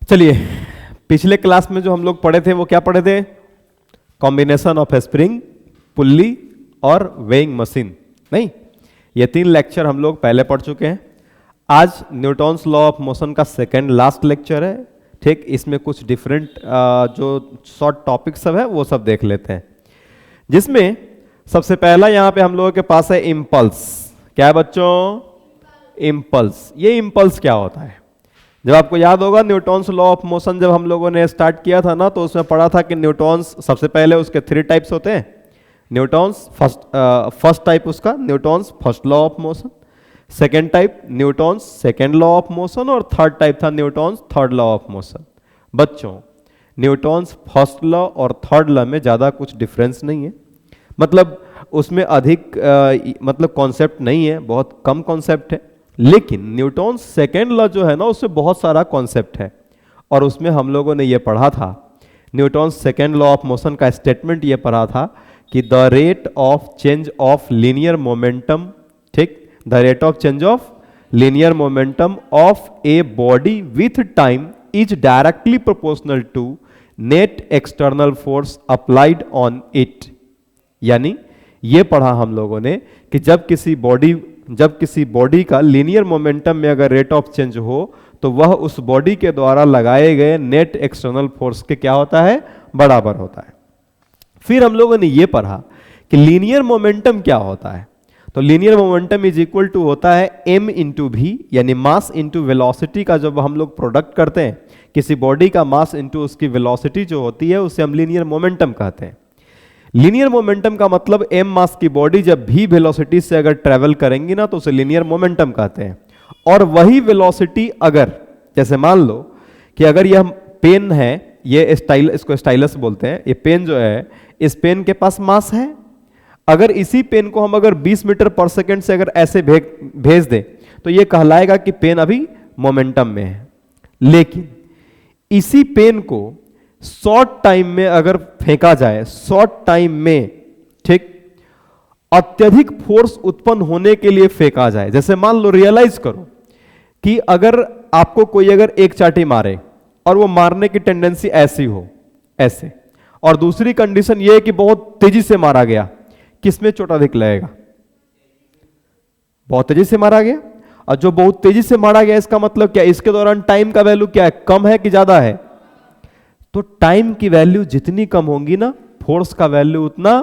चलिए, पिछले क्लास में जो हम लोग पढ़े थे वो क्या पढ़े थे? कॉम्बिनेशन ऑफ स्प्रिंग, पुल्ली और वेइंग मशीन। नहीं, ये 3 लेक्चर हम लोग पहले पढ़ चुके हैं। आज न्यूटन्स लॉ ऑफ मोशन का सेकेंड लास्ट लेक्चर है। ठीक, इसमें कुछ डिफरेंट जो शॉर्ट टॉपिक सब है वो सब देख लेते हैं, जिसमें सबसे पहला यहाँ पे हम लोगों के पास है इम्पल्स। क्या है बच्चों? इम्पल्स। ये इम्पल्स क्या होता है? जब आपको याद होगा न्यूटन्स लॉ ऑफ मोशन जब हम लोगों ने स्टार्ट किया था ना, तो उसमें पढ़ा था कि न्यूटन्स सबसे पहले उसके 3 टाइप्स होते हैं। न्यूटन्स फर्स्ट टाइप उसका Newton's first law of motion, second type Newton's second law of motion, और थर्ड टाइप था Newton's third law of motion. बच्चों, न्यूटन्स फर्स्ट लॉ और थर्ड लॉ में ज़्यादा कुछ डिफरेंस नहीं है, मतलब उसमें अधिक मतलब कॉन्सेप्ट नहीं है, बहुत कम कॉन्सेप्ट है। लेकिन न्यूटन्स सेकेंड लॉ जो है ना, उसमें बहुत सारा कॉन्सेप्ट है, और उसमें हम लोगों ने ये पढ़ा था, Newton's second law of motion का स्टेटमेंट ये पढ़ा था कि the rate of change of linear momentum, ठीक, the rate of change of linear momentum of a body with time is directly proportional to net external force applied on it. यानी ये पढ़ा हम लोगों ने कि जब किसी बॉडी का लीनियर मोमेंटम में अगर रेट ऑफ चेंज हो तो वह उस बॉडी के द्वारा लगाए गए नेट एक्सटर्नल फोर्स के क्या होता है? बराबर होता है। फिर हम लोगों ने यह पढ़ा कि लीनियर मोमेंटम क्या होता है। तो linear momentum is equal to होता है m इंटू वी, यानी मास इंटू वेलोसिटी का जब हम लोग प्रोडक्ट करते हैं, किसी बॉडी का मास इंटू उसकी वेलोसिटी जो होती है उसे हम लीनियर मोमेंटम कहते हैं। लीनियर मोमेंटम का मतलब m मास की बॉडी जब भी वेलोसिटी से अगर ट्रेवल करेंगी ना तो उसे लीनियर मोमेंटम कहते हैं। और वही वेलोसिटी अगर, जैसे मान लो कि अगर यह पेन है, ये इसको स्टाइलस बोलते हैं, ये पेन जो है, इस पेन के पास मास है। अगर इसी पेन को हम अगर 20 मीटर पर सेकेंड से अगर ऐसे भेज दें तो ये कहलाएगा कि पेन अभी मोमेंटम में है। लेकिन इसी पेन को शॉर्ट टाइम में अगर फेंका जाए, शॉर्ट टाइम में, ठीक, अत्यधिक फोर्स उत्पन्न होने के लिए फेंका जाए, जैसे मान लो, रियलाइज करो कि अगर आपको कोई अगर एक चाटी मारे और वो मारने की टेंडेंसी ऐसी हो, ऐसे, और दूसरी कंडीशन ये है कि बहुत तेजी से मारा गया, किसमें चोट अधिक लगेगा? बहुत तेजी से मारा गया। और जो बहुत तेजी से मारा गया, इसका मतलब क्या? इसके दौरान टाइम का वैल्यू क्या है? कम है कि ज्यादा है? तो टाइम की वैल्यू जितनी कम होगी ना, फोर्स का वैल्यू उतना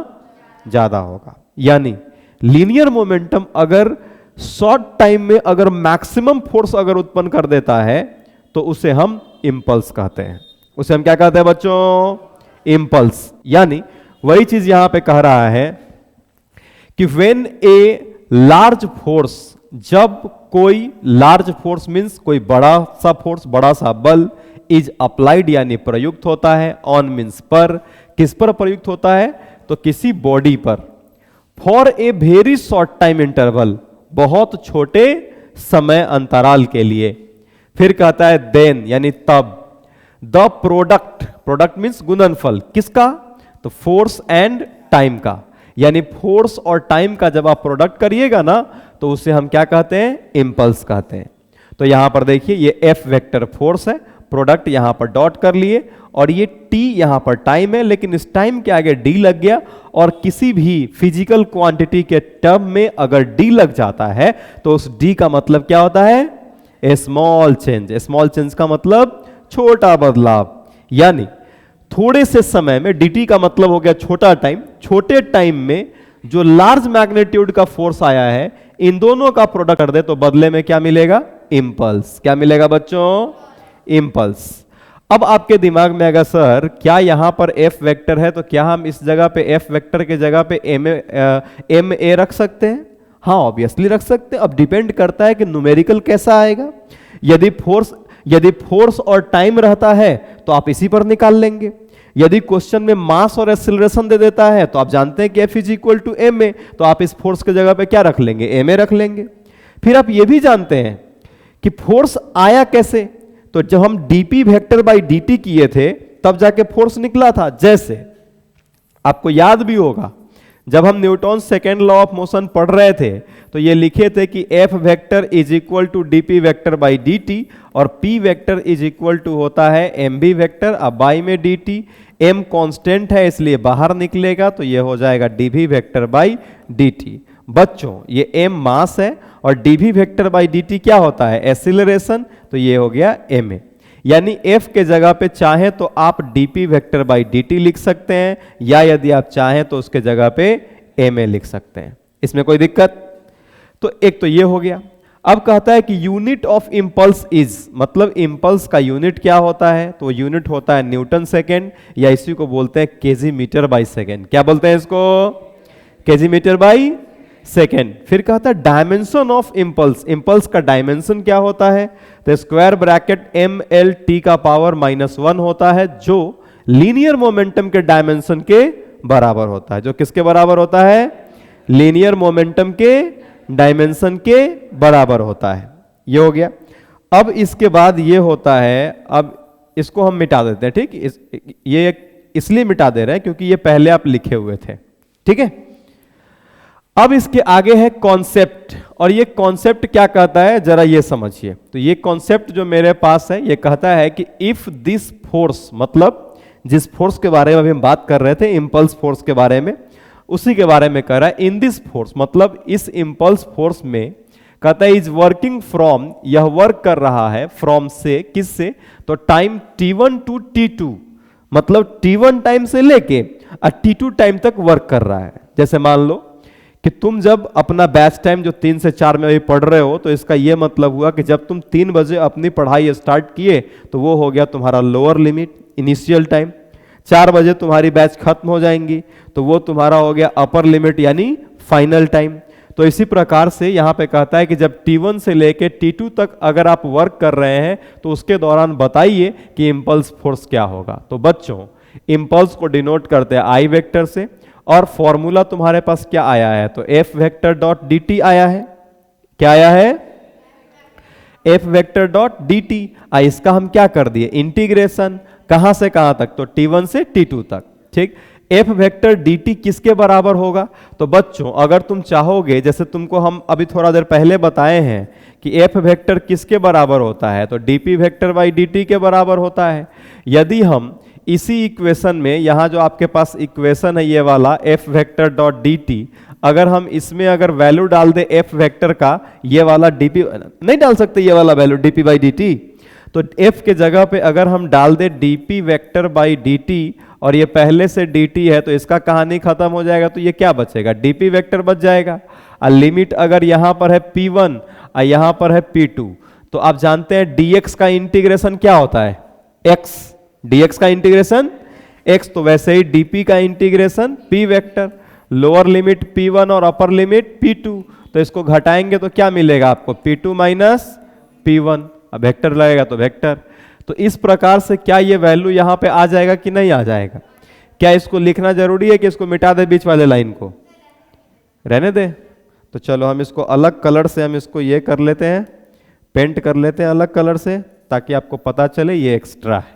ज्यादा होगा। यानी लीनियर मोमेंटम अगर शॉर्ट टाइम में अगर मैक्सिमम फोर्स अगर उत्पन्न कर देता है तो उसे हम इंपल्स कहते हैं। उसे हम क्या कहते हैं बच्चों? इंपल्स। यानी वही चीज यहां पे कह रहा है कि व्हेन ए लार्ज फोर्स, जब कोई लार्ज फोर्स मींस कोई बड़ा सा फोर्स, बड़ा सा बल, इज अप्लाइड यानी प्रयुक्त होता है, ऑन मींस पर, किस पर प्रयुक्त होता है? तो किसी बॉडी पर, for a very short time interval, बहुत छोटे समय अंतराल के लिए। फिर कहता है देन, यानी तब, द प्रोडक्ट मींस गुणनफल, किसका? तो फोर्स एंड टाइम का। यानी फोर्स और टाइम का जब आप प्रोडक्ट करिएगा ना तो उसे हम क्या कहते हैं? इंपल्स कहते हैं। तो यहां पर देखिए, ये एफ वेक्टर फोर्स है, प्रोडक्ट यहां पर डॉट कर लिए, और ये टी यहां पर टाइम है, लेकिन इस टाइम के आगे डी लग गया। और किसी भी फिजिकल क्वांटिटी के टर्म में अगर डी लग जाता है तो उस डी का मतलब क्या होता है? ए स्मॉल चेंज। स्मॉल चेंज का मतलब छोटा बदलाव। यानी थोड़े से समय में, dt का मतलब हो गया छोटा टाइम, छोटे टाइम में जो लार्ज मैग्नीट्यूड का फोर्स आया है, इन दोनों का प्रोडक्ट कर दे तो बदले में क्या मिलेगा? इंपल्स। क्या मिलेगा बच्चों? इंपल्स। अब आपके दिमाग में अगर सर क्या यहां पर एफ वेक्टर है, तो क्या हम इस जगह पे एफ वेक्टर के जगह पे एम ए रख सकते हैं? हाँ, ऑब्वियसली रख सकते हैं। अब डिपेंड करता है कि न्यूमेरिकल कैसा आएगा। यदि फोर्स और टाइम रहता है तो आप इसी पर निकाल लेंगे। यदि क्वेश्चन में मास और एक्सीलरेशन दे देता है तो आप जानते हैं कि F is equal to M A, तो आप इस फोर्स के जगह पे क्या रख लेंगे? एम ए रख लेंगे। फिर आप ये भी जानते हैं कि फोर्स आया कैसे, तो जब हम dp वेक्टर बाई dt किए थे तब जाके फोर्स निकला था। जैसे आपको याद भी होगा, जब हम Newton second law of motion पढ़ रहे थे तो ये लिखे थे कि F vector is equal to D P vector by D T और P vector is equal to होता है एम बी वेक्टर। अब बाई में डी टी, एम कॉन्स्टेंट है इसलिए बाहर निकलेगा तो ये हो जाएगा D V vector by D T. बच्चों ये एम मास है और D V vector by D T क्या होता है, एक्सीलरेशन, तो ये हो गया एम ए। यानी एफ के जगह पे चाहें तो आप डीपी वेक्टर बाई डी लिख सकते हैं या यदि आप चाहें तो उसके जगह पे एम ए लिख सकते हैं, इसमें कोई दिक्कत। तो एक तो ये हो गया। अब कहता है कि यूनिट ऑफ इंपल्स इज, मतलब इंपल्स का यूनिट क्या होता है, तो यूनिट होता है न्यूटन सेकेंड या इसी को बोलते हैं केजी मीटर बाई सेकेंड। क्या बोलते हैं इसको, केजी मीटर बाई सेकेंड। फिर कहता है डायमेंशन ऑफ इंपल्स, इंपल्स का डायमेंशन क्या होता है, तो square bracket M L T का पावर -1 होता है जो लीनियर मोमेंटम के डायमेंशन के बराबर होता है। जो किसके बराबर होता है, लीनियर मोमेंटम के डायमेंशन के बराबर होता है। ये हो गया। अब इसके बाद ये होता है, अब इसको हम मिटा देते हैं, ठीक। ये इसलिए मिटा दे रहे हैं क्योंकि ये पहले आप लिखे हुए थे, ठीक है। अब इसके आगे है कॉन्सेप्ट, और ये कॉन्सेप्ट क्या कहता है जरा ये समझिए। तो ये कॉन्सेप्ट जो मेरे पास है ये कहता है कि इफ दिस फोर्स, मतलब जिस फोर्स के बारे में अभी हम बात कर रहे थे, इंपल्स फोर्स के बारे में, उसी के बारे में कह रहा है। इन दिस फोर्स मतलब इस इंपल्स फोर्स में कहता है इज वर्किंग फ्रॉम, यह वर्क कर रहा है फ्रॉम से, किससे, तो टाइम t1 टू t2, मतलब t1 टाइम से लेके t2 टाइम तक वर्क कर रहा है। जैसे मान लो कि तुम जब अपना बैच टाइम जो 3 से 4 में अभी पढ़ रहे हो, तो इसका यह मतलब हुआ कि जब तुम 3 बजे अपनी पढ़ाई स्टार्ट किए तो वो हो गया तुम्हारा लोअर लिमिट, इनिशियल टाइम। 4 बजे तुम्हारी बैच खत्म हो जाएंगी तो वो तुम्हारा हो गया अपर लिमिट यानी फाइनल टाइम। तो इसी प्रकार से यहां पे कहता है कि जब t1 से लेके t2 तक अगर आप वर्क कर रहे हैं तो उसके दौरान बताइए कि इंपल्स फोर्स क्या होगा। तो बच्चों इंपल्स को डिनोट करते हैं आई वेक्टर से, और फॉर्मूला तुम्हारे पास क्या आया है, तो F vector dot D T आया है। क्या आया है, F vector dot D T. इसका हम क्या कर दिए, इंटीग्रेशन, कहां से कहां तक, तो t1 से t2 तक, ठीक। एफ वेक्टर डी टी किसके बराबर होगा, तो बच्चों अगर तुम चाहोगे, जैसे तुमको हम अभी थोड़ा देर पहले बताए हैं कि एफ वेक्टर किसके बराबर होता है, तो DP vector by D T के बराबर होता है। यदि हम इसी इक्वेशन में, यहां जो आपके पास इक्वेशन है ये वाला F vector dot D T, अगर हम इसमें अगर वैल्यू डाल दे एफ वेक्टर का, ये वाला डीपी नहीं डाल सकते, ये वाला value DP by D T, तो एफ के जगह पे अगर हम डाल दे DP vector by D T और ये पहले से डी टी है तो इसका कहानी खत्म हो जाएगा। तो ये क्या बचेगा, डीपी वेक्टर बच जाएगा। और लिमिट अगर यहां पर है P1 और यहां पर है P2, तो आप जानते हैं dx का इंटीग्रेशन क्या होता है, x, dx का इंटीग्रेशन x, तो वैसे ही dp का integration p vector, lower limit P1 और अपर लिमिट P2, तो इसको घटाएंगे तो क्या मिलेगा आपको, P2 माइनस P1, अब वेक्टर लगेगा तो वेक्टर। तो इस प्रकार से क्या ये वैल्यू यहां पे आ जाएगा कि नहीं आ जाएगा। क्या इसको लिखना जरूरी है कि इसको मिटा दे बीच वाले लाइन को, रहने दे। तो चलो हम इसको अलग कलर से हम इसको ये कर लेते हैं, पेंट कर लेते हैं अलग कलर से, ताकि आपको पता चले ये एक्स्ट्रा है।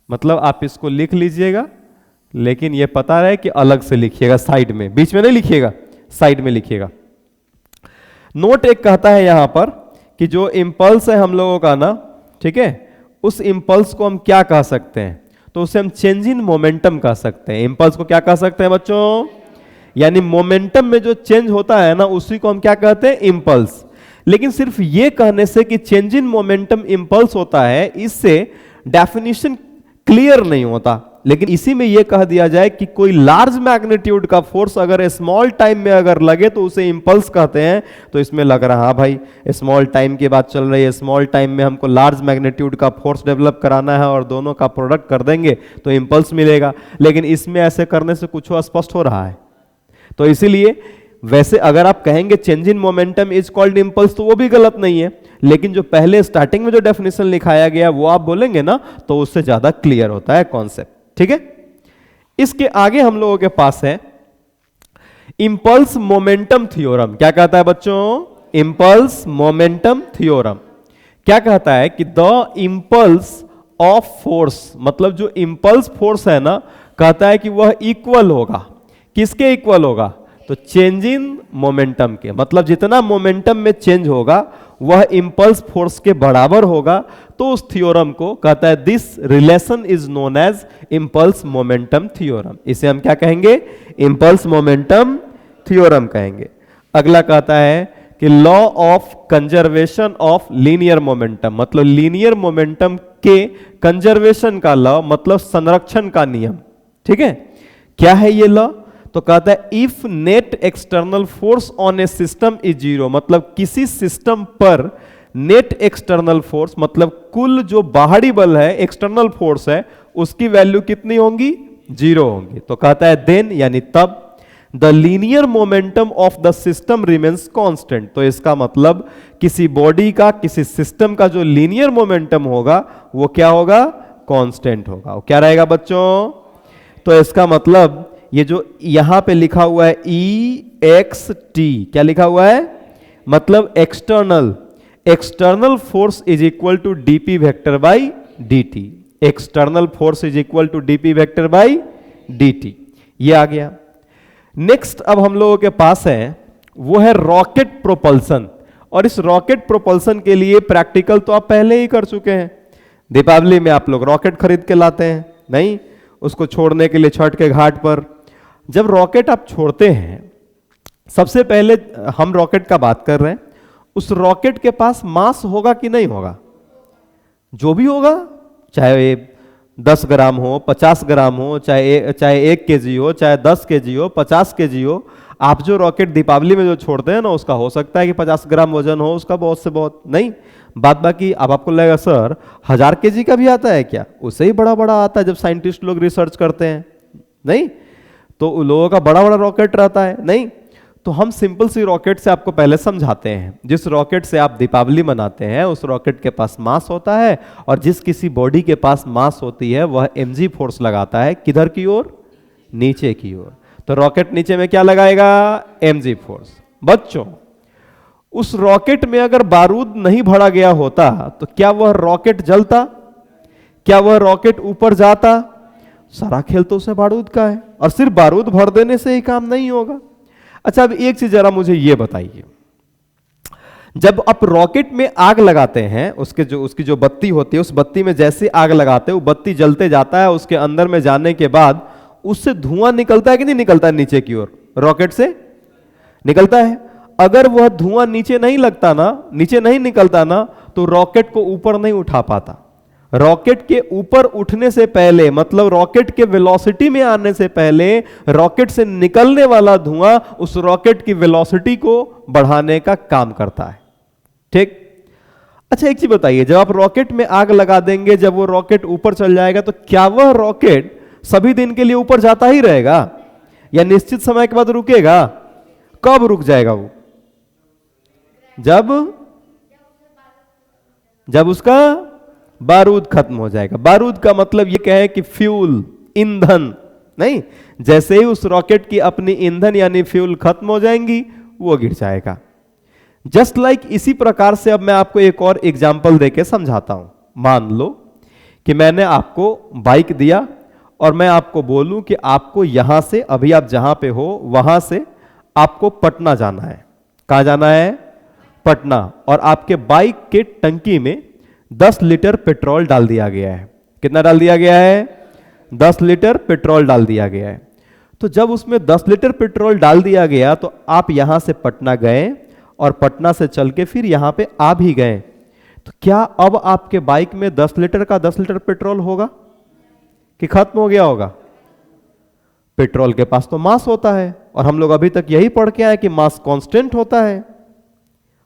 मतलब आप इसको लिख लीजिएगा लेकिन ये पता रहे कि अलग से लिखिएगा, साइड में, बीच में नहीं लिखिएगा, साइड में लिखिएगा। नोट एक कहता है यहां पर कि जो इंपल्स है हम लोगों का ना, ठीक है, उस इंपल्स को हम क्या कह सकते हैं, तो उसे हम चेंज इन मोमेंटम कह सकते हैं। इंपल्स को क्या कह सकते हैं बच्चों, यानी मोमेंटम में जो चेंज होता है ना उसी को हम क्या कहते हैं, इंपल्स। लेकिन सिर्फ ये कहने से कि चेंज इन मोमेंटम इंपल्स होता है, इससे डेफिनेशन क्लियर नहीं होता। लेकिन इसी में यह कह दिया जाए कि कोई लार्ज मैग्नीट्यूड का फोर्स अगर स्मॉल टाइम में अगर लगे तो उसे इंपल्स कहते हैं। तो इसमें लग रहा हाँ भाई स्मॉल टाइम की बात चल रही है, स्मॉल टाइम में हमको लार्ज मैग्नीट्यूड का फोर्स डेवलप कराना है और दोनों का प्रोडक्ट कर देंगे तो इंपल्स मिलेगा। लेकिन इसमें ऐसे करने से कुछ स्पष्ट हो रहा है। तो इसीलिए वैसे अगर आप कहेंगे change in momentum is called impulse तो वो भी गलत नहीं है, लेकिन जो पहले स्टार्टिंग में जो डेफिनेशन लिखाया गया वो आप बोलेंगे ना तो उससे ज्यादा क्लियर होता है कॉन्सेप्ट, ठीक है। इसके आगे हम लोगों के पास है इंपल्स मोमेंटम थ्योरम। क्या कहता है बच्चों, इंपल्स मोमेंटम थ्योरम क्या कहता है कि द इंपल्स ऑफ फोर्स, मतलब जो इंपल्स फोर्स है ना, कहता है कि वह इक्वल होगा किसके इक्वल होगा? तो चेंज इन मोमेंटम के, मतलब जितना मोमेंटम में चेंज होगा वह इंपल्स फोर्स के बराबर होगा। तो उस थ्योरम को कहता है this relation is known as impulse momentum theorem. इसे हम क्या कहेंगे? इंपल्स मोमेंटम थ्योरम कहेंगे। अगला कहता है कि law of conservation of linear momentum, मतलब लीनियर मोमेंटम के कंजर्वेशन का लॉ, मतलब संरक्षण का नियम। ठीक है, क्या है ये लॉ? तो कहता है if net external force on A system is zero, मतलब किसी सिस्टम पर नेट एक्सटर्नल फोर्स, मतलब कुल जो बाहरी बल है, एक्सटर्नल फोर्स है, उसकी वैल्यू कितनी होंगी? जीरो होंगी। तो कहता है देन, यानी तब the linear momentum of the system remains constant. तो इसका मतलब किसी बॉडी का, किसी सिस्टम का जो लीनियर मोमेंटम होगा वो क्या होगा? कांस्टेंट होगा। वो क्या रहेगा बच्चों? तो इसका मतलब ये जो यहां पे लिखा हुआ है EXT, क्या लिखा हुआ है? मतलब external force is equal to dp vector by dt। External force is equal to dp vector by dt, ये आ गया। नेक्स्ट अब हम लोगों के पास है वो है रॉकेट प्रोपल्सन। और इस रॉकेट प्रोपल्सन के लिए प्रैक्टिकल तो आप पहले ही कर चुके हैं। दीपावली में आप लोग रॉकेट खरीद के लाते हैं, नहीं? उसको छोड़ने के लिए छठ के घाट पर जब रॉकेट आप छोड़ते हैं, सबसे पहले हम रॉकेट का बात कर रहे हैं, उस रॉकेट के पास मास होगा कि नहीं होगा? जो भी होगा, चाहे 10 ग्राम हो, 50 ग्राम हो, चाहे 1 केजी हो, चाहे 10 केजी हो, 50 केजी हो। आप जो रॉकेट दीपावली में जो छोड़ते हैं ना, उसका हो सकता है कि 50 ग्राम वजन हो उसका, बहुत से बहुत नहीं। बात बाकी अब आपको लगेगा सर 1000 केजी का भी आता है क्या? उससे ही बड़ा बड़ा आता है जब साइंटिस्ट लोग रिसर्च करते हैं, नहीं? तो उन लोगों का बड़ा बड़ा रॉकेट रहता है, नहीं? तो हम सिंपल सी रॉकेट से आपको पहले समझाते हैं। जिस रॉकेट से आप दीपावली मनाते हैं उस रॉकेट के पास मास होता है, और जिस किसी बॉडी के पास मास होती है वह mg फोर्स लगाता है। किधर की ओर? नीचे की ओर। तो रॉकेट नीचे में क्या लगाएगा? mg force. बच्चों, उस रॉकेट में अगर बारूद नहीं भरा गया होता तो क्या वह रॉकेट जलता? क्या वह रॉकेट ऊपर जाता? सारा खेल तो उसे बारूद का है, और सिर्फ बारूद भर देने से ही काम नहीं होगा। अच्छा, अब एक चीज जरा मुझे यह बताइए, जब आप रॉकेट में आग लगाते हैं, उसकी जो बत्ती होती है, उस बत्ती में जैसे आग लगाते हैं वो बत्ती जलते जाता है, उसके अंदर में जाने के बाद उससे धुआं निकलता है कि नहीं निकलता है? नीचे की ओर रॉकेट से निकलता है। अगर वह धुआं नीचे नहीं लगता ना, नीचे नहीं निकलता ना, तो रॉकेट को ऊपर नहीं उठा पाता। रॉकेट के ऊपर उठने से पहले, मतलब रॉकेट के वेलोसिटी में आने से पहले, रॉकेट से निकलने वाला धुआं उस रॉकेट की वेलोसिटी को बढ़ाने का काम करता है। ठीक? अच्छा, एक चीज बताइए, जब आप रॉकेट में आग लगा देंगे, जब वो रॉकेट ऊपर चल जाएगा, तो क्या वह रॉकेट सभी दिन के लिए ऊपर जाता ही रहेगा या निश्चित समय के बाद रुकेगा? कब रुक जाएगा वो? जब उसका बारूद खत्म हो जाएगा। बारूद का मतलब ये कहे कि फ्यूल, ईंधन, नहीं? जैसे ही उस रॉकेट की अपनी ईंधन यानी फ्यूल खत्म हो जाएंगी, वो गिर जाएगा। जस्ट लाइक इसी प्रकार से अब मैं आपको एक और एग्जाम्पल देके समझाता हूं। मान लो कि मैंने आपको बाइक दिया और मैं आपको बोलूं कि आपको यहां से, अभी आप जहां पे हो वहां से आपको पटना जाना है। कहां जाना है? पटना। और आपके बाइक के टंकी में 10 लीटर पेट्रोल डाल दिया गया है। कितना डाल दिया गया है? 10 लीटर पेट्रोल डाल दिया गया है। तो जब उसमें 10 लीटर पेट्रोल डाल दिया गया तो आप यहां से पटना गए और पटना से चल के फिर यहां पे आ भी गए, तो क्या अब आपके बाइक में 10 लीटर का 10 लीटर पेट्रोल होगा कि खत्म हो गया होगा? पेट्रोल के पास तो मास होता है, और हम लोग अभी तक यही पढ़ के आए कि मास कांस्टेंट होता है।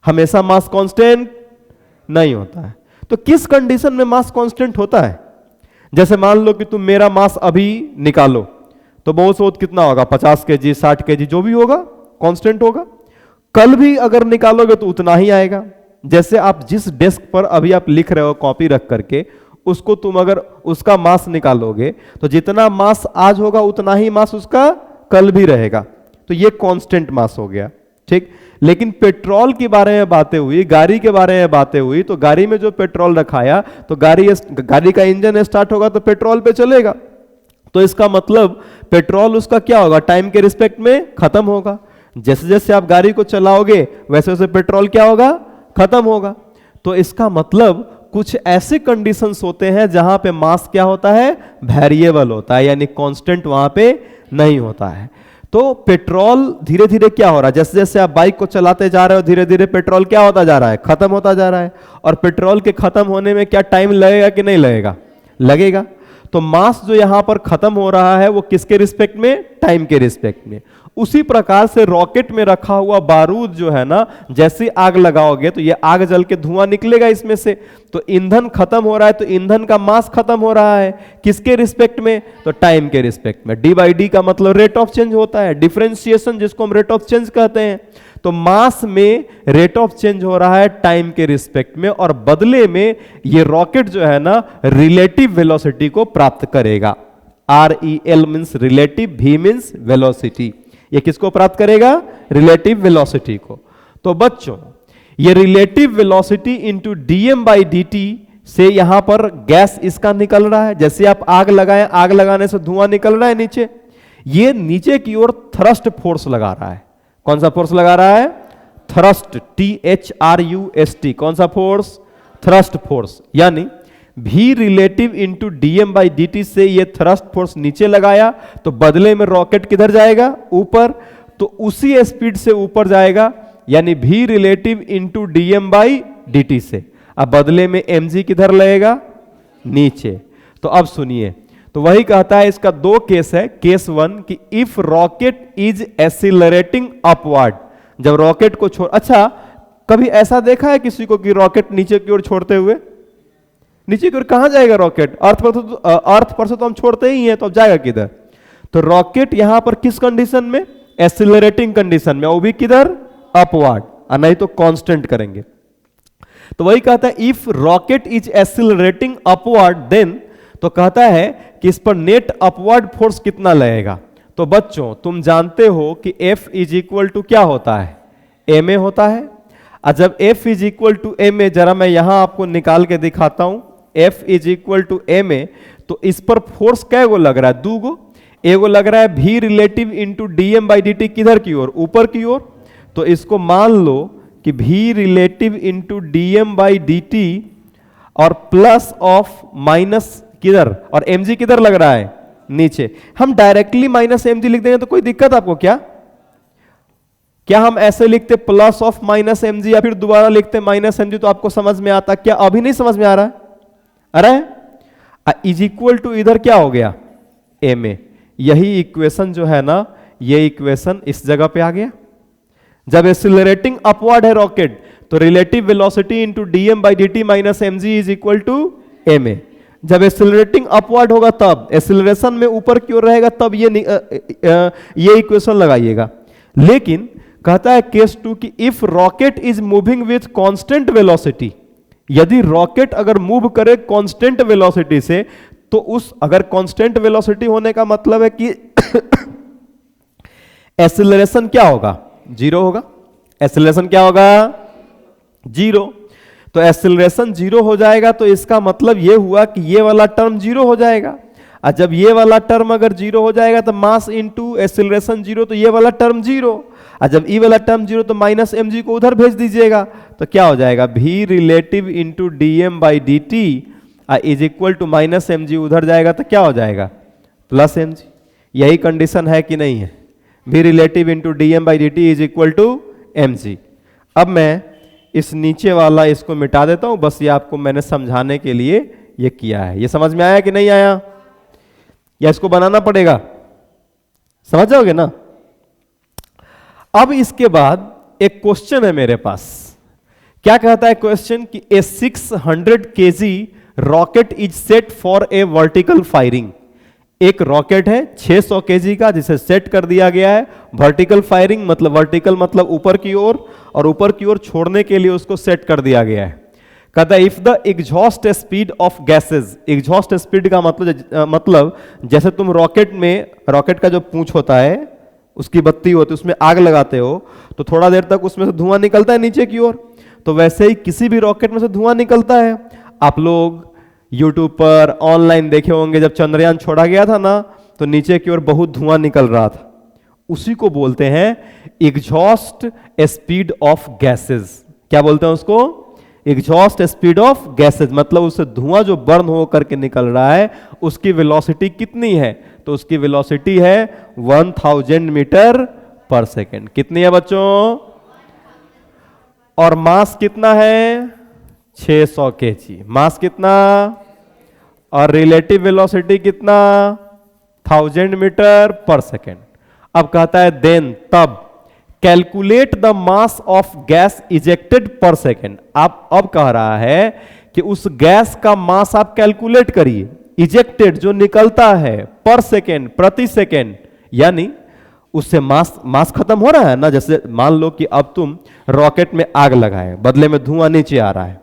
हमेशा मास कांस्टेंट नहीं होता है। तो किस कंडीशन में मास कांस्टेंट होता है? जैसे मान लो कि तुम मेरा मास अभी निकालो, तो बहुत बहुत कितना होगा? 50 केजी, 60 केजी, जो भी होगा कांस्टेंट होगा। कल भी अगर निकालोगे तो उतना ही आएगा। जैसे आप जिस डेस्क पर अभी आप लिख रहे हो कॉपी रख करके, उसको तुम अगर उसका मास निकालोगे तो जितना मास आज होगा उतना ही मास उसका कल भी रहेगा। तो ये कांस्टेंट मास हो गया। ठीक? लेकिन पेट्रोल के बारे में बातें हुई, गाड़ी के बारे में बातें हुई, तो गाड़ी में जो पेट्रोल रखाया, तो गाड़ी का इंजन स्टार्ट होगा तो पेट्रोल पे चलेगा। तो इसका मतलब पेट्रोल उसका क्या होगा, टाइम के रिस्पेक्ट में खत्म होगा। जैसे जैसे आप गाड़ी को चलाओगे वैसे वैसे पेट्रोल क्या होगा, खत्म होगा। तो इसका मतलब कुछ ऐसे कंडीशंस होते हैं जहां पे मास क्या होता है, वेरिएबल होता है, यानी कांस्टेंट वहां पे नहीं होता है। तो पेट्रोल धीरे धीरे क्या हो रहा है, जैसे जैसे आप बाइक को चलाते जा रहे हो धीरे धीरे पेट्रोल क्या होता जा रहा है, खत्म होता जा रहा है। और पेट्रोल के खत्म होने में क्या टाइम लगेगा कि नहीं लगेगा, लगेगा। तो मास जो यहां पर खत्म हो रहा है वो किसके रिस्पेक्ट में, टाइम के रिस्पेक्ट में। उसी प्रकार से रॉकेट में रखा हुआ बारूद जो है ना, जैसे आग लगाओगे तो ये आग जल के धुआं निकलेगा इसमें से। तो ईंधन खत्म हो रहा है तो ईंधन का मास खत्म हो रहा है, किसके रिस्पेक्ट में, तो टाइम के रिस्पेक्ट में। डी बाई डी का मतलब रेट ऑफ चेंज होता है, डिफरेंशिएशन जिसको हम रेट ऑफ चेंज कहते हैं। तो मास में रेट ऑफ चेंज हो रहा है टाइम के रिस्पेक्ट में, और बदले में ये रॉकेट जो है ना रिलेटिव वेलोसिटी को प्राप्त करेगा। REL means relative, V means velocity. ये किसको प्राप्त करेगा, रिलेटिव वेलोसिटी को। तो बच्चों ये रिलेटिव वेलोसिटी इंटू dm/dt से यहां पर गैस इसका निकल रहा है। जैसे आप आग लगाएं, आग लगाने से धुआं निकल रहा है नीचे, ये नीचे की ओर थ्रस्ट फोर्स लगा रहा है। कौन सा फोर्स लगा रहा है, थ्रस्ट, THRUST। कौन सा फोर्स, थ्रस्ट फोर्स। यानी V रिलेटिव इंटू dm/dt से ये थ्रस्ट फोर्स नीचे लगाया तो बदले में रॉकेट किधर जाएगा, ऊपर। तो उसी स्पीड से ऊपर जाएगा, यानी V रिलेटिव इंटू dm/dt से। अब बदले में mg किधर लगेगा, नीचे। तो अब सुनिए, तो वही कहता है, इसका दो केस है। केस वन कि if rocket is accelerating upward, जब रॉकेट को छोड़, अच्छा कभी ऐसा देखा है किसी को कि रॉकेट नीचे की ओर छोड़ते हुए, नीचे की ओर कहां जाएगा रॉकेट, अर्थ पर से तो हम छोड़ते ही हैं, तो अब जाएगा किधर। तो रॉकेट यहां पर किस कंडीशन में, एक्सीलरेटिंग कंडीशन में, वो भी किधर, अपवर्ड, और नहीं तो कांस्टेंट करेंगे। तो वही कहता है if rocket is accelerating upward then, तो कहता है कि इस पर नेट अपवर्ड फोर्स कितना लगेगा। तो बच्चों तुम जानते हो कि F इज इक्वल टू क्या होता है, ma होता है। और जब F is equal to ma, जरा मैं यहां आपको निकाल के दिखाता हूं, F is equal to ma, तो इस पर फोर्स कै गो लग रहा है, दो गो। एगो लग रहा है V रिलेटिव इंटू dm/dt किधर की ओर, ऊपर की ओर। तो इसको मान लो कि V रिलेटिव इंटू dm/dt और प्लस ऑफ माइनस किधर, और mg किधर लग रहा है, नीचे। हम डायरेक्टली माइनस mg लिख देंगे तो कोई दिक्कत आपको क्या, क्या हम ऐसे लिखते प्लस ऑफ माइनस mg या फिर दोबारा लिखते माइनस mg, तो आपको समझ में आता, क्या अभी नहीं समझ में आ रहा है, अरे इज इक्वल टू इधर क्या हो गया, ma। यही इक्वेशन जो है ना, ये इक्वेशन इस जगह पे आ गया। जब एक्सीलरेटिंग अपवर्ड है रॉकेट, तो relative velocity into dm/dt minus mg is equal to ma। जब एक्सीलरेटिंग अपवर्ड होगा तब, एक्सीलरेशन में ऊपर की ओर रहेगा तब ये इक्वेशन लगाइएगा। लेकिन कहता है केस टू कि if rocket is moving with constant velocity, यदि रॉकेट अगर मूव करे कांस्टेंट वेलोसिटी से, तो उस अगर कांस्टेंट वेलोसिटी होने का मतलब है कि एक्सीलरेशन क्या होगा, जीरो होगा। एक्सीलरेशन क्या होगा, जीरो। तो एक्सीलरेशन जीरो हो जाएगा, तो इसका मतलब यह हुआ कि ये वाला टर्म जीरो हो जाएगा। और जब ये वाला टर्म अगर जीरो हो जाएगा तो मास इंटू एक्सीलरेशन जीरो, तो ये वाला टर्म जीरो। और जब ये वाला टर्म जीरो तो माइनस mg को उधर भेज दीजिएगा, तो क्या हो जाएगा, V relative into dm/dt is equal to minus mg, उधर जाएगा तो क्या हो जाएगा, प्लस mg। यही कंडीशन है कि नहीं है, V relative into dm/dt is equal to mg। अब मैं इस नीचे वाला इसको मिटा देता हूं, बस ये आपको मैंने समझाने के लिए ये किया है। ये समझ में आया कि नहीं आया, या इसको बनाना पड़ेगा, समझ जाओगे ना। अब इसके बाद एक क्वेश्चन है मेरे पास। क्या कहता है क्वेश्चन कि ए 600 kg rocket is set for a vertical firing. एक रॉकेट है 600 kg का, जिसे सेट कर दिया गया है वर्टिकल फायरिंग, मतलब वर्टिकल मतलब ऊपर की ओर, और ऊपर की ओर छोड़ने के लिए उसको सेट कर दिया गया है। कहता है if the exhaust speed of gases, exhaust speed का मतलब जैसे तुम रॉकेट में, रॉकेट का जो पूंछ होता है उसकी बत्ती होती है, उसमें आग लगाते हो तो थोड़ा देर तक उसमें से धुआं निकलता है नीचे की ओर, तो वैसे ही किसी भी रॉकेट में से धुआं निकलता है। आप लोग यूट्यूब पर ऑनलाइन देखे होंगे, जब चंद्रयान छोड़ा गया था ना, तो नीचे की ओर बहुत धुआं निकल रहा था, उसी को बोलते हैं एग्जॉस्ट स्पीड ऑफ गैसेस। क्या बोलते हैं उसको? एग्जॉस्ट स्पीड ऑफ गैसेस, मतलब उससे धुआं जो बर्न हो करके निकल रहा है उसकी वेलोसिटी कितनी है? तो उसकी वेलोसिटी है 1000 मीटर पर सेकेंड। कितनी है बच्चों? और मास कितना है? 600 केजी। मास कितना? और रिलेटिव वेलोसिटी कितना? 1000 मीटर पर सेकेंड। अब कहता है देन, तब calculate the mass of gas ejected पर सेकेंड। आप अब कह रहा है कि उस गैस का मास आप कैलकुलेट करिए, इजेक्टेड जो निकलता है पर सेकेंड, प्रति सेकेंड, यानी उससे मास मास खत्म हो रहा है ना। जैसे मान लो कि अब तुम रॉकेट में आग लगाए, बदले में धुआं नीचे आ रहा है,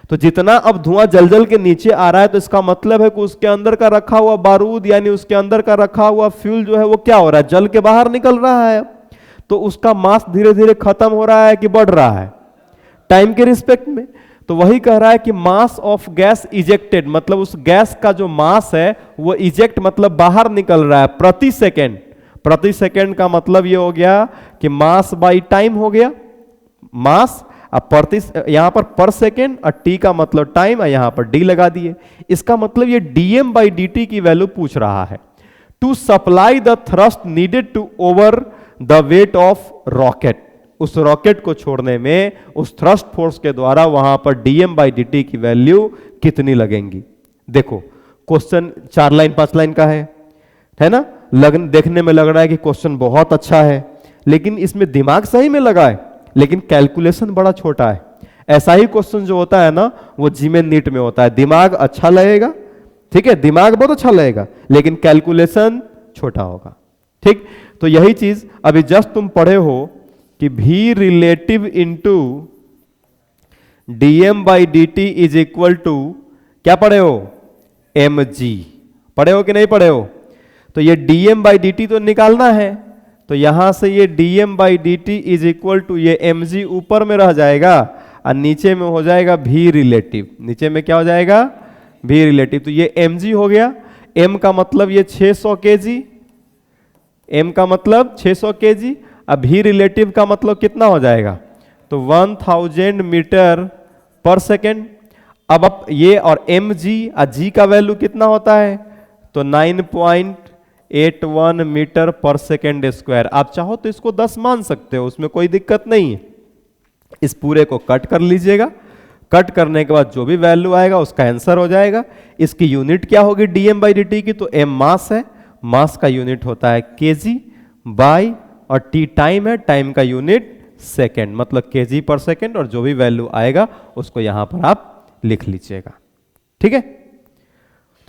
तो जितना अब धुआं जल जल के नीचे आ रहा है तो इसका मतलब है कि उसके अंदर का रखा हुआ बारूद यानी उसके अंदर का रखा हुआ फ्यूल जो है वो क्या हो रहा है? जल के बाहर निकल रहा है। तो उसका मास धीरे धीरे खत्म हो रहा है कि बढ़ रहा है टाइम के रिस्पेक्ट में? तो वही कह रहा है कि मास ऑफ गैस इजेक्टेड, मतलब उस गैस का जो मास है वो इजेक्ट मतलब बाहर निकल रहा है प्रति सेकेंड। प्रति सेकेंड का मतलब ये हो गया कि मास बाई टाइम हो गया। मास अब प्रति, यहां पर पर सेकेंड, और टी का मतलब टाइम, और यहां पर डी लगा दिए। इसका मतलब ये डीएम बाई डी टी की वैल्यू पूछ रहा है to supply the thrust needed to over the weight of rocket. उस रॉकेट को छोड़ने में उस थ्रस्ट फोर्स के द्वारा वहां पर डीएम बाई डी टी की वैल्यू कितनी लगेंगी। देखो क्वेश्चन 4 लाइन 5 लाइन का है ना। देखने में लग रहा है कि क्वेश्चन बहुत अच्छा है, लेकिन इसमें दिमाग सही में लगा है, लेकिन कैलकुलेशन बड़ा छोटा है। ऐसा ही क्वेश्चन जो होता है ना वो जीमेन नीट में होता है, दिमाग अच्छा लगेगा, ठीक है, दिमाग बहुत अच्छा लगेगा, लेकिन कैलकुलेशन छोटा होगा। ठीक, तो यही चीज अभी जस्ट तुम पढ़े हो कि भी relative into dm by D t is equal to, क्या पढ़े हो? M g. पढ़े हो कि नहीं पढ़े हो? तो ये डीएम बाई डी टी तो निकालना है, तो यहां से ये dm by D t is equal to ये mg ऊपर में रह जाएगा और नीचे में हो जाएगा v रिलेटिव। नीचे में क्या हो जाएगा? v relative. तो ये mg हो गया, m का मतलब ये 600 kg, m का मतलब 600 kg, अब v रिलेटिव का मतलब कितना हो जाएगा? तो 1000 मीटर पर सेकेंड। अब ये और mg और g का वैल्यू कितना होता है? तो 9.81 मीटर पर सेकेंड स्क्वायर। आप चाहो तो इसको 10 मान सकते हो, उसमें कोई दिक्कत नहीं है। इस पूरे को कट कर लीजिएगा, कट करने के बाद जो भी वैल्यू आएगा उसका आंसर हो जाएगा। इसकी यूनिट क्या होगी डीएम बाई डी टी की? तो एम मास है, मास का यूनिट होता है केजी बाई, और टी टाइम है, टाइम का यूनिट सेकेंड, मतलब केजी पर सेकेंड, और जो भी वैल्यू आएगा उसको यहां पर आप लिख लीजिएगा। ठीक है,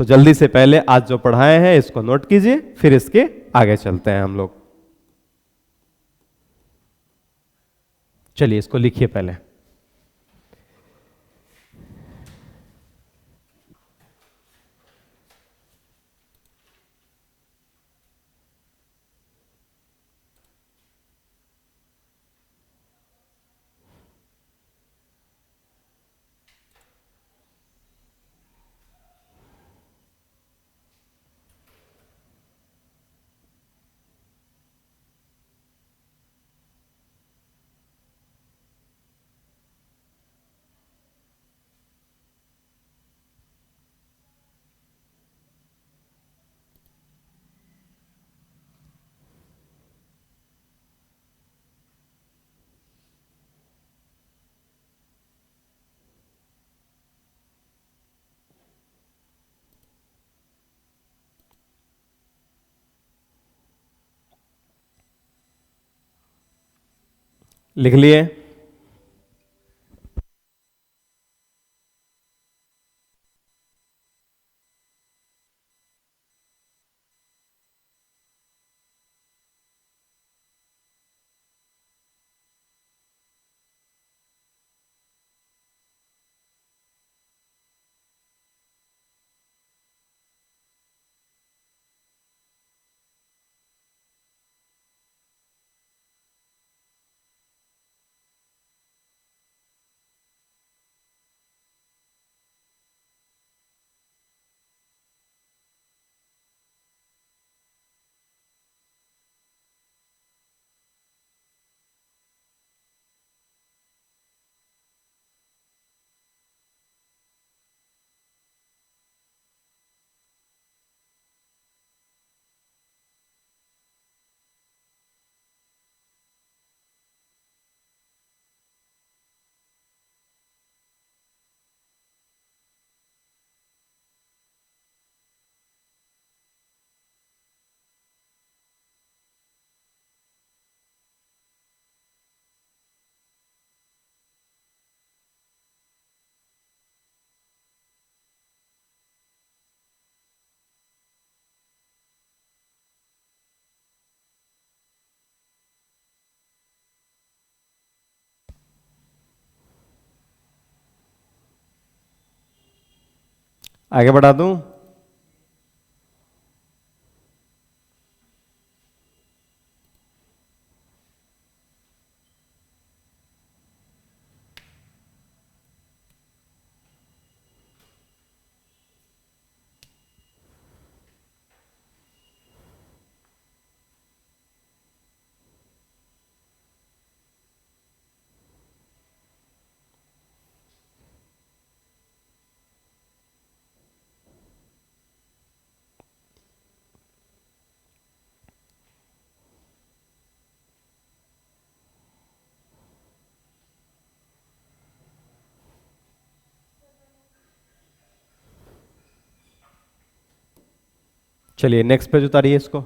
तो जल्दी से पहले आज जो पढ़ाए हैं इसको नोट कीजिए, फिर इसके आगे चलते हैं हम लोग। चलिए इसको लिखिए पहले। लिख लिए? आगे बढ़ा दूं? चलिए नेक्स्ट पेज उतारिए इसको।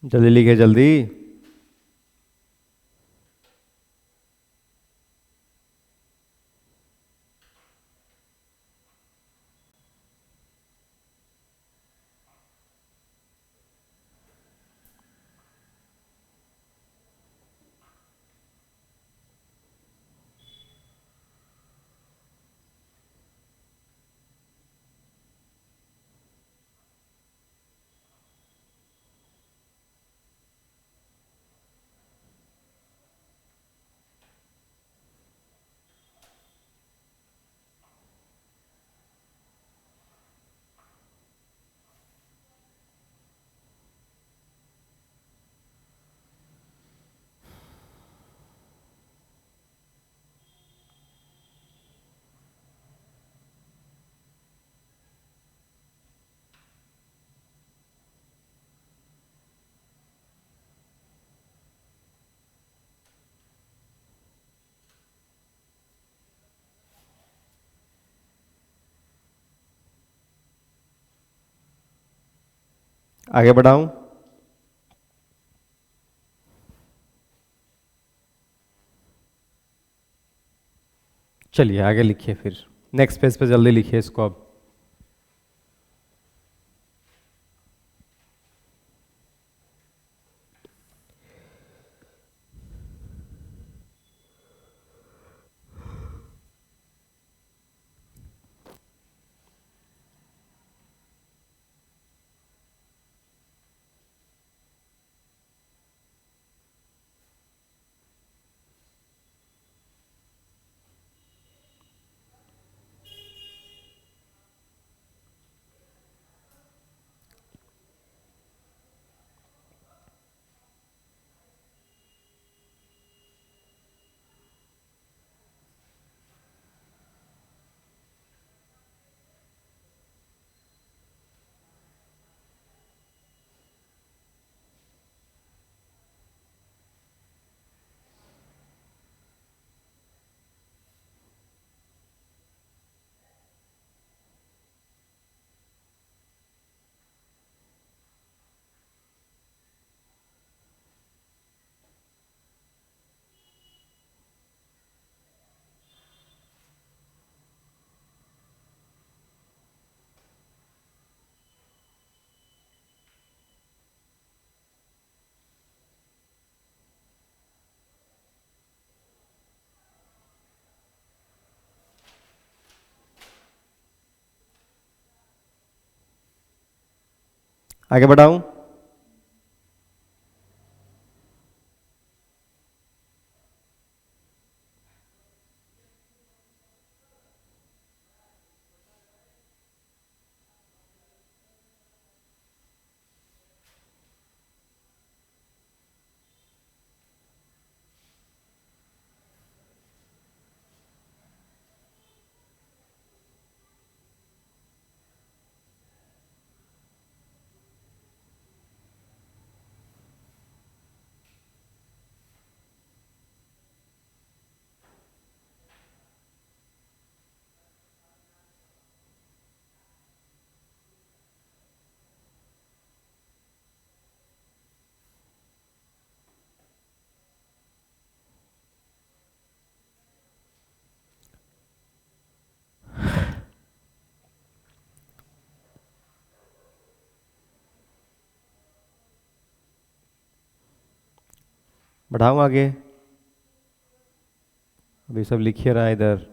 जल्दी लिखिए जल्दी। आगे बढ़ाऊं? चलिए आगे लिखिए फिर, नेक्स्ट पेज पे जल्दी लिखिए इसको अब। आगे बढ़ाऊं? बढ़ाऊं आगे? अभी सब लिखिए रहा है इधर।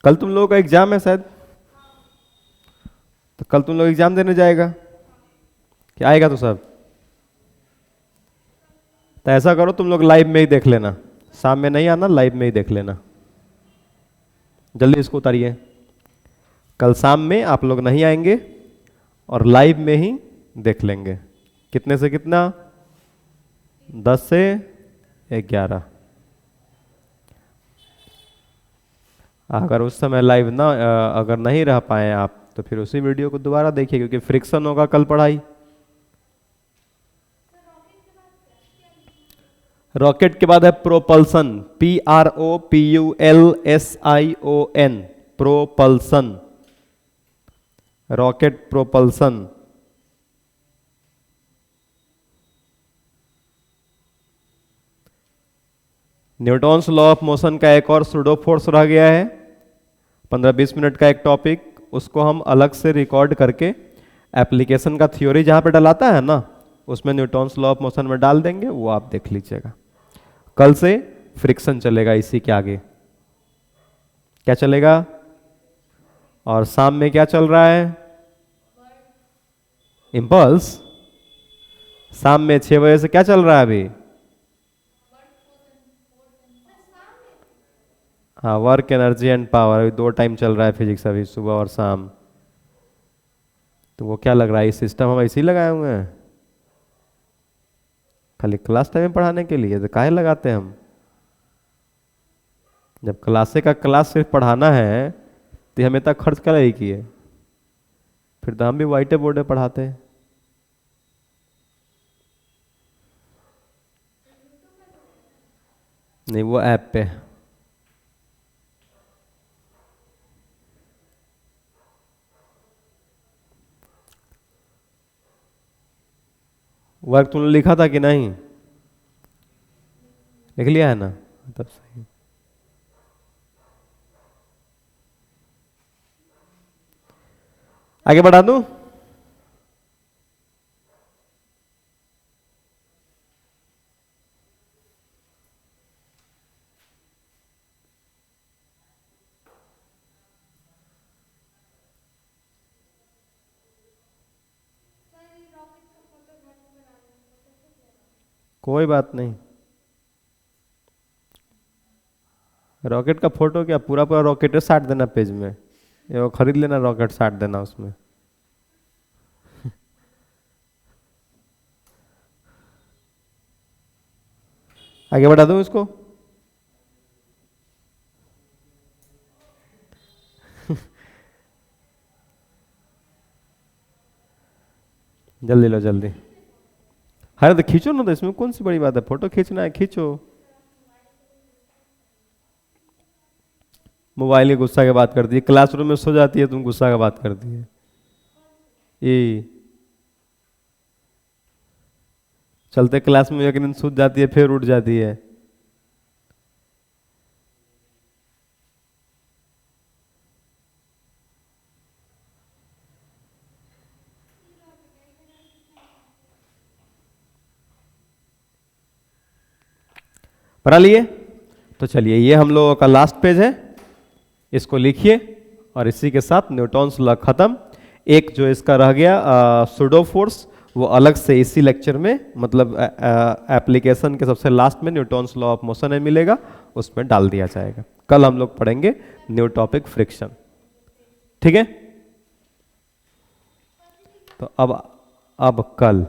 कल तुम लोगों का एग्जाम है शायद, तो कल तुम लोग एग्जाम देने जाएगा क्या? आएगा तो सब? तो ऐसा करो तुम लोग लाइव में ही देख लेना, शाम में नहीं आना, लाइव में ही देख लेना। जल्दी इसको उतारिए। कल शाम में आप लोग नहीं आएंगे और लाइव में ही देख लेंगे। कितने से कितना? 10 से 11। अगर उस समय लाइव ना अगर नहीं रह पाए आप तो फिर उसी वीडियो को दोबारा देखिए, क्योंकि फ्रिक्शन होगा कल पढ़ाई। रॉकेट के बाद है propulsion, PROPULSION, propulsion, rocket propulsion. Newton's law of motion का एक और सुडो फोर्स रह गया है, 15-20 मिनट का एक टॉपिक, उसको हम अलग से रिकॉर्ड करके एप्लीकेशन का थ्योरी जहां पे डलाता है ना, उसमें न्यूटन्स लॉ ऑफ मोशन में डाल देंगे, वो आप देख लीजिएगा। कल से फ्रिक्शन चलेगा इसी के आगे। क्या चलेगा? और शाम में क्या चल रहा है? इम्पल्स। शाम में 6 बजे से क्या चल रहा है अभी? हाँ, वर्क, एनर्जी एंड पावर, अभी 2 टाइम चल रहा है फिजिक्स, अभी सुबह और शाम। तो वो क्या लग रहा है, इस सिस्टम हम ऐसे ही लगाए हुए हैं खाली क्लास टाइम में पढ़ाने के लिए? तो काहे लगाते हैं हम? जब क्लासे का क्लास सिर्फ पढ़ाना है तो हमें तक खर्च कर ही किए, फिर तो हम भी वाइटे बोर्ड में पढ़ाते हैं। नहीं, वो ऐप पे। वर्क तुमने लिखा था कि नहीं? लिख लिया है ना? तब सही। आगे बढ़ा दूं? कोई बात नहीं, रॉकेट का फोटो क्या, पूरा पूरा रॉकेट साट देना पेज में, ये वो खरीद लेना रॉकेट, साट देना उसमें। आगे बढ़ा दूं इसको? जल्दी लो जल्दी। अरे तो खींचो ना, तो इसमें कौन सी बड़ी बात है, फोटो खींचना है खींचो। मोबाइल की गुस्सा की बात करती है, क्लासरूम में सो जाती है, तुम गुस्सा की बात करती है। ये चलते क्लास में एक दिन सूझ जाती है, फिर उठ जाती है। बना लिए? तो चलिए ये हम लोगों का लास्ट पेज है, इसको लिखिए और इसी के साथ न्यूटन्स लॉ खत्म। एक जो इसका रह गया सुडो फोर्स, वो अलग से इसी लेक्चर में, मतलब एप्लीकेशन के सबसे लास्ट में न्यूटन्स लॉ ऑफ मोशन में मिलेगा, उसमें डाल दिया जाएगा। कल हम लोग पढ़ेंगे न्यू टॉपिक फ्रिक्शन, ठीक है? तो अब कल